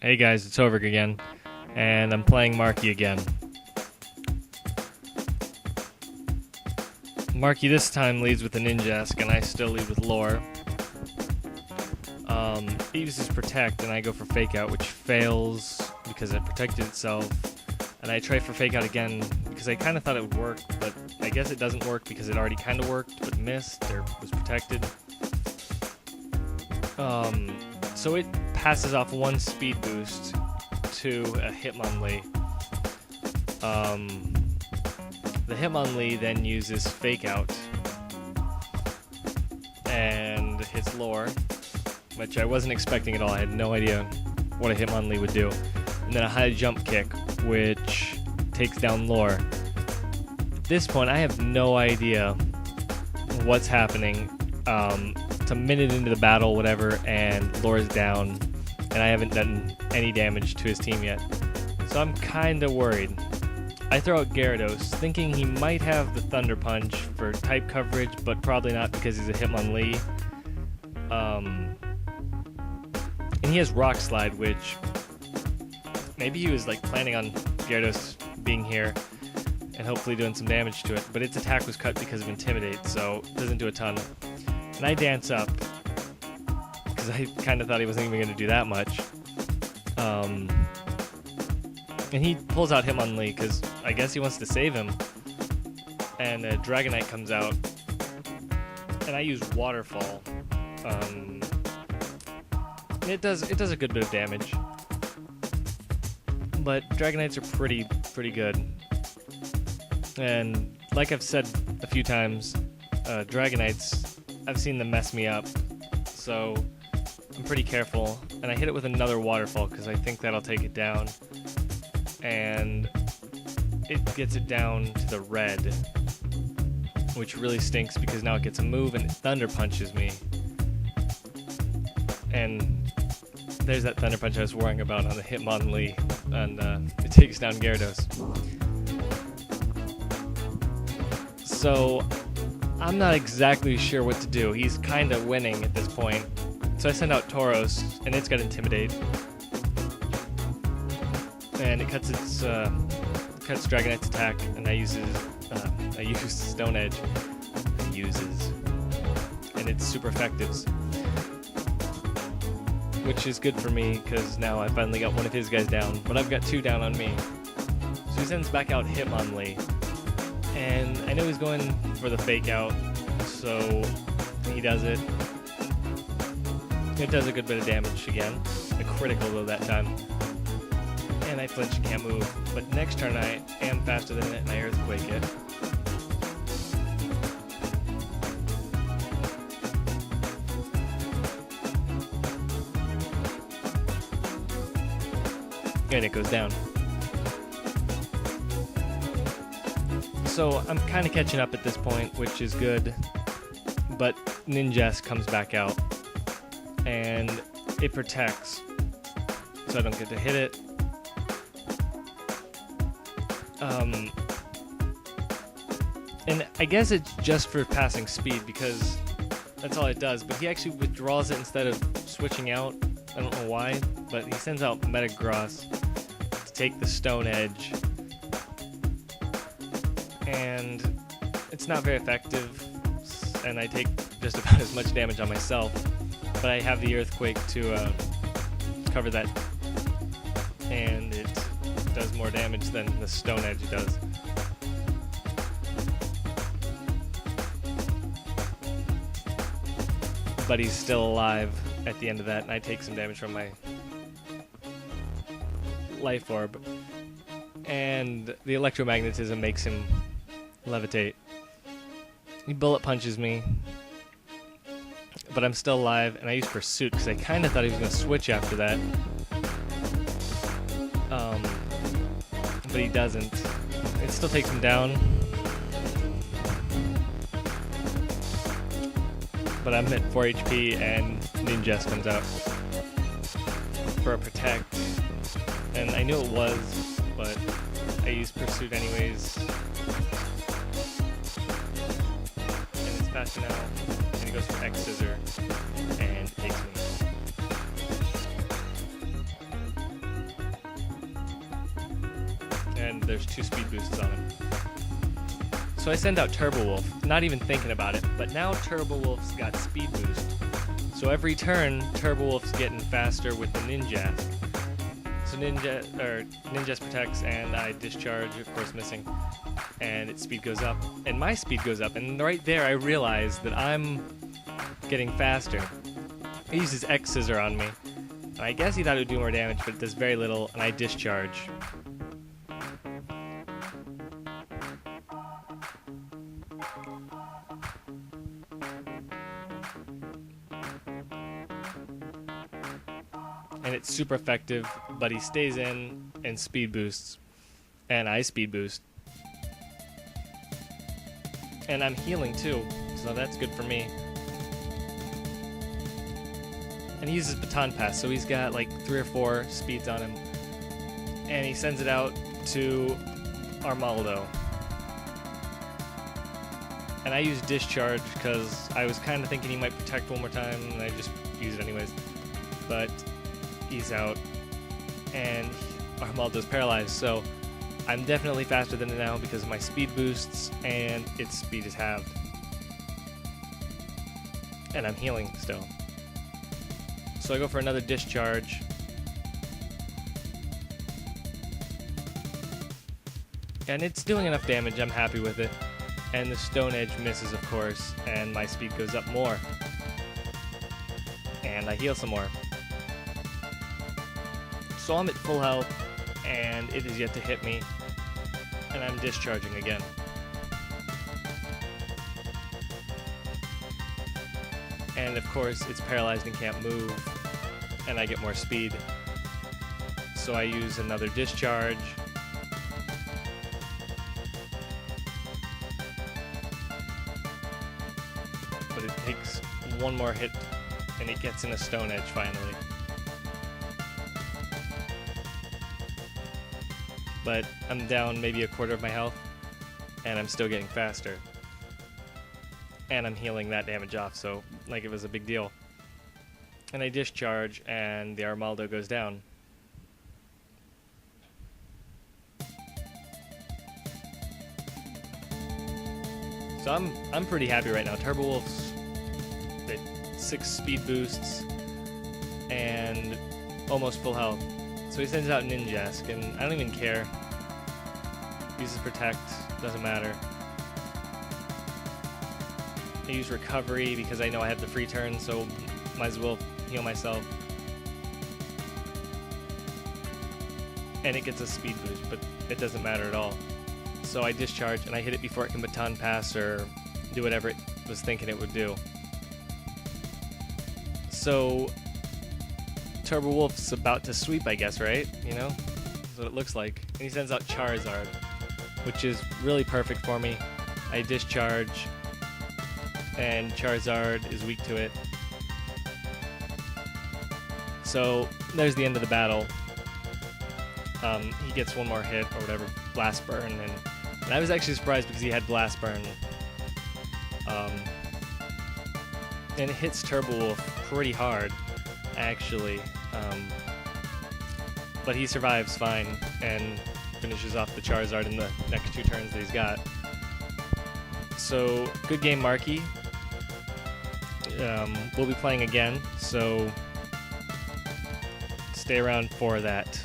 Hey guys, it's Overg again, and I'm playing Markeh again. Markeh this time leads with a Ninjask, and I still lead with Lore. It uses Protect, and I go for Fake Out, which fails because it protected itself. And I try for Fake Out again because I kind of thought it would work, but I guess it doesn't work because it already kind of worked, but missed, or was protected. So it passes off one speed boost to a Hitmonlee. The Hitmonlee then uses Fake Out and hits Lore, which I wasn't expecting at all. I had no idea what a Hitmonlee would do. And then a high jump kick, which takes down Lore. At this point, I have no idea what's happening. It's a minute into the battle, whatever, and Lore's down, and I haven't done any damage to his team yet. So I'm kinda worried. I throw out Gyarados, thinking he might have the Thunder Punch for type coverage, but probably not because he's a Hitmonlee. And he has Rock Slide, which maybe he was like planning on Gyarados being here and hopefully doing some damage to it, but its attack was cut because of Intimidate, so it doesn't do a ton. And I dance up, because I kind of thought he wasn't even going to do that much. And he pulls out Hitmonlee, because I guess he wants to save him. And Dragonite comes out, and I use Waterfall. It does a good bit of damage. But Dragonites are pretty good. And like I've said a few times, Dragonites, I've seen them mess me up, so I'm pretty careful. And I hit it with another Waterfall because I think that'll take it down. And it gets it down to the red, which really stinks because now it gets a move and it Thunder Punches me. And there's that Thunder Punch I was worrying about on the Hitmonlee, and it takes down Gyarados. So I'm not exactly sure what to do. He's kind of winning at this point. So I send out Tauros, and it's got Intimidate. And it cuts Dragonite's attack, and I use Stone Edge. And it's super effective. Which is good for me, because now I finally got one of his guys down, but I've got two down on me. So he sends back out Hitmonlee. And I know he's going for the Fake Out, so he does it. It does a good bit of damage again. A critical though that time. And I flinch and can't move. But next turn I am faster than it and I Earthquake it. And it goes down. So I'm kind of catching up at this point, which is good, but Ninjask comes back out, and it protects, so I don't get to hit it. And I guess it's just for passing speed, because that's all it does, but he actually withdraws it instead of switching out. I don't know why, but he sends out Metagross to take the Stone Edge. And it's not very effective, and I take just about as much damage on myself, but I have the Earthquake to cover that, and it does more damage than the Stone Edge does. But he's still alive at the end of that, and I take some damage from my Life Orb, and the electromagnetism makes him levitate. He bullet punches me, but I'm still alive, and I use Pursuit because I kind of thought he was going to switch after that. But he doesn't. It still takes him down. But I'm at 4 HP, and Ninjask comes out for a Protect. And I knew it was, but I used Pursuit anyways. Faster now, and he goes for X Scissor and takes me. and there's 2 speed boosts on him. So I send out Turbo Wolf, not even thinking about it, but now Turbo Wolf's got speed boost. So every turn, Turbo Wolf's getting faster with the Ninjask. So Ninjask protects, and I discharge, of course missing, and its speed goes up, and my speed goes up, and right there I realize that I'm getting faster. He uses X Scissor on me, and I guess he thought it would do more damage, but it does very little, and I discharge. And it's super effective, but he stays in and speed boosts, and I speed boost. And I'm healing too, so that's good for me. And he uses Baton Pass, so he's got like 3 or 4 speeds on him. And he sends it out to Armaldo. And I use Discharge because I was kind of thinking he might protect one more time, and I just use it anyways. But he's out, and Armaldo's paralyzed, so I'm definitely faster than it now because of my speed boosts, and its speed is halved. And I'm healing still. So I go for another discharge. And it's doing enough damage, I'm happy with it. And the Stone Edge misses, of course, and my speed goes up more. And I heal some more. So I'm at full health, and it is yet to hit me, and I'm discharging again. And of course, it's paralyzed and can't move, and I get more speed. So I use another discharge. But it takes one more hit, and it gets in a Stone Edge finally. But I'm down maybe a quarter of my health, and I'm still getting faster. And I'm healing that damage off, so like it was a big deal. And I discharge, and the Armaldo goes down. So I'm pretty happy right now. Turbo Wolf's at 6 speed boosts and almost full health. So he sends out Ninjask, and I don't even care. Uses Protect, doesn't matter. I use Recovery because I know I have the free turn, so might as well heal myself. And it gets a speed boost, but it doesn't matter at all. So I discharge, and I hit it before it can Baton Pass or do whatever it was thinking it would do. So Turbo Wolf's about to sweep, I guess, right? You know? That's what it looks like. And he sends out Charizard, which is really perfect for me. I discharge, and Charizard is weak to it. So there's the end of the battle. He gets one more hit or whatever, Blast Burn, and I was actually surprised because he had Blast Burn. And it hits Turbo Wolf pretty hard, actually. But he survives fine and finishes off the Charizard in the next 2 turns that he's got. So, good game, Markeh. We'll be playing again, so stay around for that.